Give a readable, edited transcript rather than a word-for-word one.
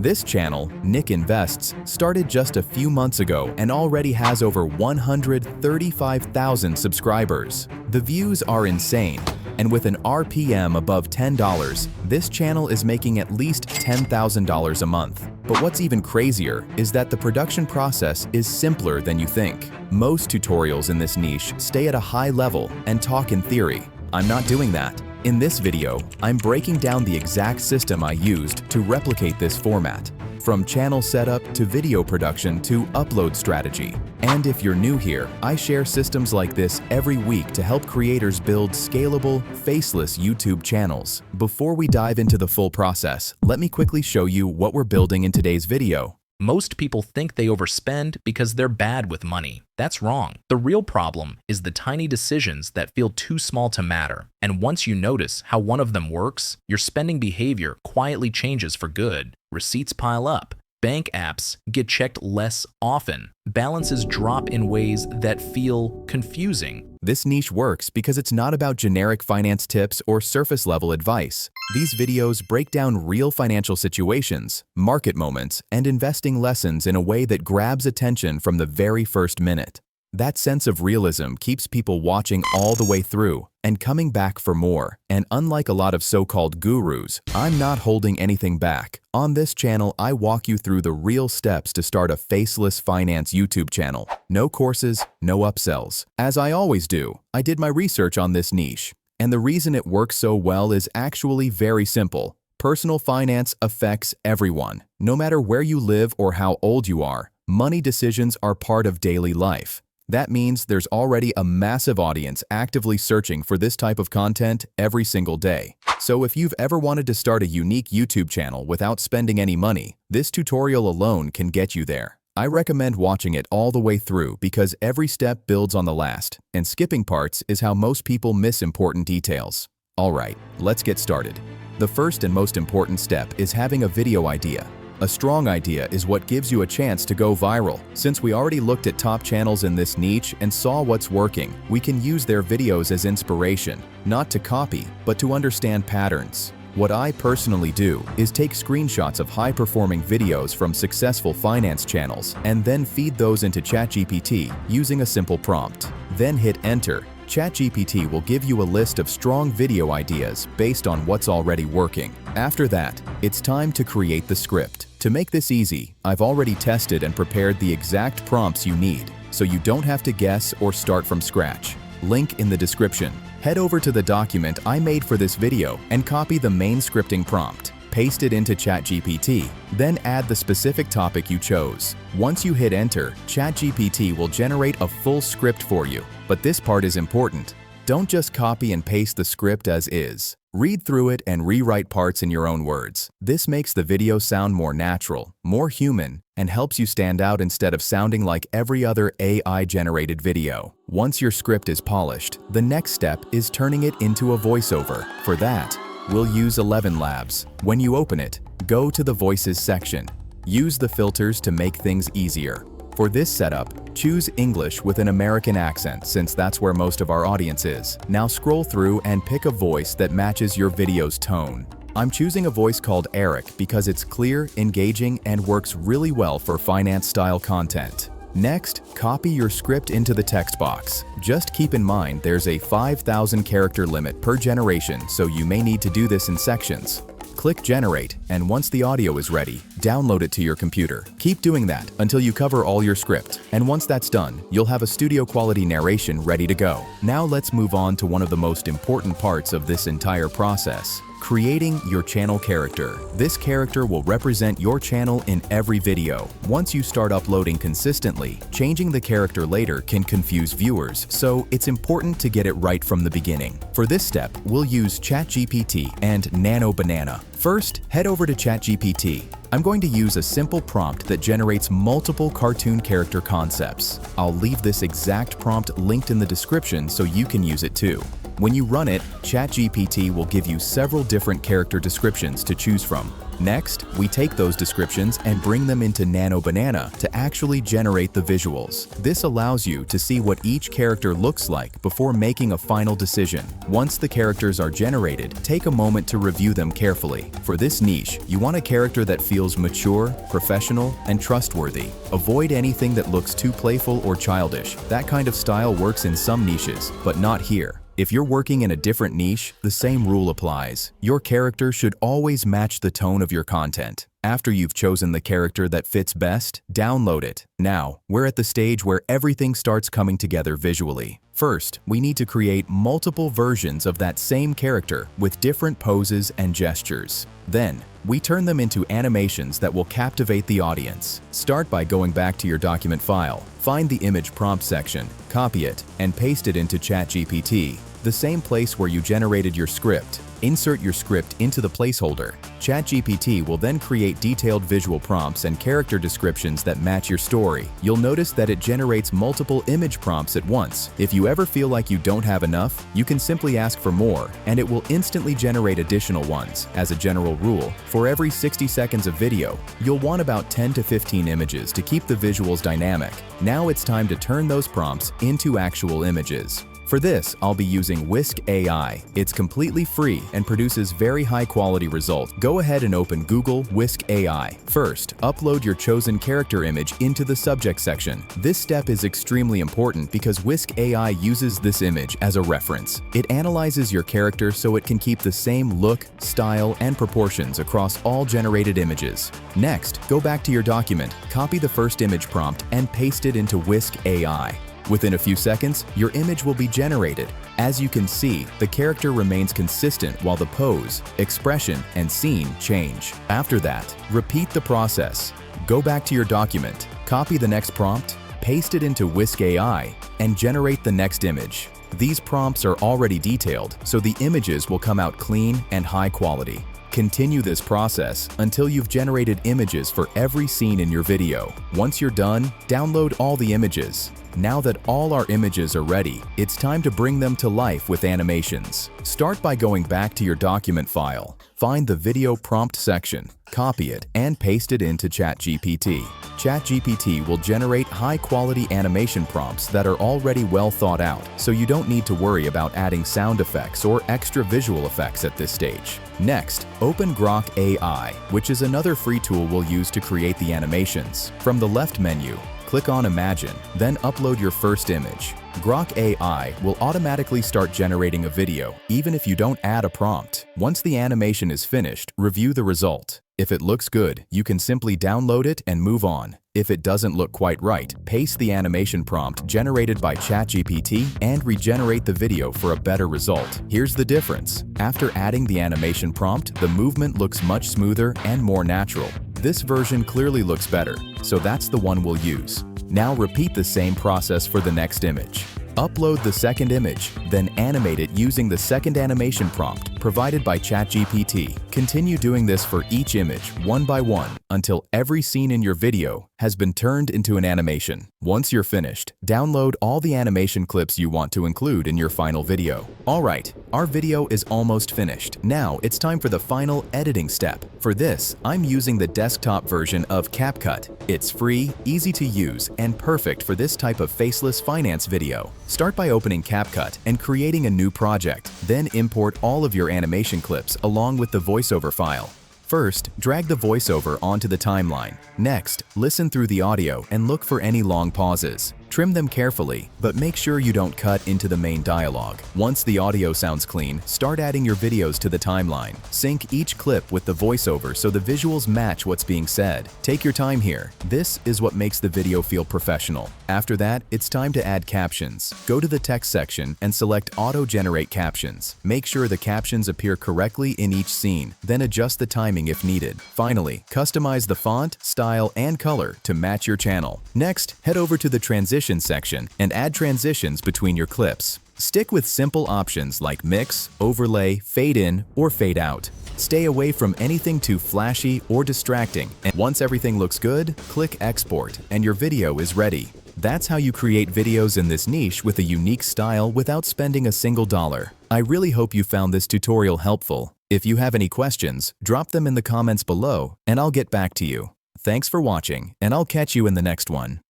This channel, Nick Invests, started just a few months ago and already has over 135,000 subscribers. The views are insane, and with an RPM above $10, this channel is making at least $10,000 a month. But what's even crazier is that the production process is simpler than you think. Most tutorials in this niche stay at a high level and talk in theory. I'm not doing that. In this video, I'm breaking down the exact system I used to replicate this format, from channel setup to video production to upload strategy. And if you're new here, I share systems like this every week to help creators build scalable, faceless YouTube channels. Before we dive into the full process, let me quickly show you what we're building in today's video. Most people think they overspend because they're bad with money. That's wrong. The real problem is the tiny decisions that feel too small to matter. And once you notice how one of them works, your spending behavior quietly changes for good. Receipts pile up. Bank apps get checked less often. Balances drop in ways that feel confusing. This niche works because it's not about generic finance tips or surface-level advice. These videos break down real financial situations, market moments, and investing lessons in a way that grabs attention from the very first minute. That sense of realism keeps people watching all the way through and coming back for more. And unlike a lot of so-called gurus, I'm not holding anything back. On this channel, I walk you through the real steps to start a faceless finance YouTube channel. No courses, no upsells. As I always do, I did my research on this niche. And the reason it works so well is actually very simple. Personal finance affects everyone. No matter where you live or how old you are, money decisions are part of daily life. That means there's already a massive audience actively searching for this type of content every single day. So if you've ever wanted to start a unique YouTube channel without spending any money, this tutorial alone can get you there. I recommend watching it all the way through because every step builds on the last, and skipping parts is how most people miss important details. Alright, let's get started. The first and most important step is having a video idea. A strong idea is what gives you a chance to go viral. Since we already looked at top channels in this niche and saw what's working, we can use their videos as inspiration, not to copy, but to understand patterns. What I personally do is take screenshots of high-performing videos from successful finance channels and then feed those into ChatGPT using a simple prompt. Then hit enter. ChatGPT will give you a list of strong video ideas based on what's already working. After that, it's time to create the script. To make this easy, I've already tested and prepared the exact prompts you need, so you don't have to guess or start from scratch. Link in the description. Head over to the document I made for this video and copy the main scripting prompt. Paste it into ChatGPT, then add the specific topic you chose. Once you hit enter, ChatGPT will generate a full script for you. But this part is important. Don't just copy and paste the script as is. Read through it and rewrite parts in your own words. This makes the video sound more natural, more human, and helps you stand out instead of sounding like every other AI-generated video. Once your script is polished, the next step is turning it into a voiceover. For that, we'll use 11 Labs. When you open it, go to the Voices section. Use the filters to make things easier. For this setup, choose English with an American accent since that's where most of our audience is. Now scroll through and pick a voice that matches your video's tone. I'm choosing a voice called Eric because it's clear, engaging, and works really well for finance-style content. Next, copy your script into the text box. Just keep in mind there's a 5,000 character limit per generation, so you may need to do this in sections. Click Generate, and once the audio is ready, download it to your computer. Keep doing that until you cover all your script, and once that's done, you'll have a studio-quality narration ready to go. Now let's move on to one of the most important parts of this entire process. Creating your channel character. This character will represent your channel in every video. Once you start uploading consistently, changing the character later can confuse viewers, so it's important to get it right from the beginning. For this step, we'll use ChatGPT and Nano Banana. First, head over to ChatGPT. I'm going to use a simple prompt that generates multiple cartoon character concepts. I'll leave this exact prompt linked in the description so you can use it too. When you run it, ChatGPT will give you several different character descriptions to choose from. Next, we take those descriptions and bring them into Nano Banana to actually generate the visuals. This allows you to see what each character looks like before making a final decision. Once the characters are generated, take a moment to review them carefully. For this niche, you want a character that feels mature, professional, and trustworthy. Avoid anything that looks too playful or childish. That kind of style works in some niches, but not here. If you're working in a different niche, the same rule applies. Your character should always match the tone of your content. After you've chosen the character that fits best, download it. Now, we're at the stage where everything starts coming together visually. First, we need to create multiple versions of that same character with different poses and gestures. Then, we turn them into animations that will captivate the audience. Start by going back to your document file, find the image prompt section, copy it, and paste it into ChatGPT, the same place where you generated your script. Insert your script into the placeholder. ChatGPT will then create detailed visual prompts and character descriptions that match your story. You'll notice that it generates multiple image prompts at once. If you ever feel like you don't have enough, you can simply ask for more, and it will instantly generate additional ones. As a general rule, for every 60 seconds of video, you'll want about 10 to 15 images to keep the visuals dynamic. Now it's time to turn those prompts into actual images. For this, I'll be using Whisk AI. It's completely free and produces very high-quality results. Go ahead and open Google Whisk AI. First, upload your chosen character image into the subject section. This step is extremely important because Whisk AI uses this image as a reference. It analyzes your character so it can keep the same look, style, and proportions across all generated images. Next, go back to your document, copy the first image prompt, and paste it into Whisk AI. Within a few seconds, your image will be generated. As you can see, the character remains consistent while the pose, expression, and scene change. After that, repeat the process. Go back to your document, copy the next prompt, paste it into Whisk AI, and generate the next image. These prompts are already detailed, so the images will come out clean and high quality. Continue this process until you've generated images for every scene in your video. Once you're done, download all the images. Now that all our images are ready, it's time to bring them to life with animations. Start by going back to your document file. Find the video prompt section, copy it, and paste it into ChatGPT. ChatGPT will generate high-quality animation prompts that are already well thought out, so you don't need to worry about adding sound effects or extra visual effects at this stage. Next, open Grok AI, which is another free tool we'll use to create the animations. From the left menu, click on Imagine, then upload your first image. Grok AI will automatically start generating a video, even if you don't add a prompt. Once the animation is finished, review the result. If it looks good, you can simply download it and move on. If it doesn't look quite right, paste the animation prompt generated by ChatGPT and regenerate the video for a better result. Here's the difference. After adding the animation prompt, the movement looks much smoother and more natural. This version clearly looks better, so that's the one we'll use. Now repeat the same process for the next image. Upload the second image, then animate it using the second animation prompt provided by ChatGPT. Continue doing this for each image, one by one, until every scene in your video has been turned into an animation. Once you're finished, download all the animation clips you want to include in your final video. Alright, our video is almost finished. Now it's time for the final editing step. For this, I'm using the desktop version of CapCut. It's free, easy to use, and perfect for this type of faceless finance video. Start by opening CapCut and creating a new project. Then import all of your animation clips along with the voiceover file. First, drag the voiceover onto the timeline. Next, listen through the audio and look for any long pauses. Trim them carefully, but make sure you don't cut into the main dialogue. Once the audio sounds clean, start adding your videos to the timeline. Sync each clip with the voiceover so the visuals match what's being said. Take your time here. This is what makes the video feel professional. After that, it's time to add captions. Go to the text section and select Auto-Generate Captions. Make sure the captions appear correctly in each scene, then adjust the timing if needed. Finally, customize the font, style, and color to match your channel. Next, head over to the transition section and add transitions between your clips. Stick with simple options like mix, overlay, fade in, or fade out. Stay away from anything too flashy or distracting, and once everything looks good, click export and your video is ready. That's how you create videos in this niche with a unique style without spending a single dollar. I really hope you found this tutorial helpful. If you have any questions, drop them in the comments below and I'll get back to you. Thanks for watching, and I'll catch you in the next one.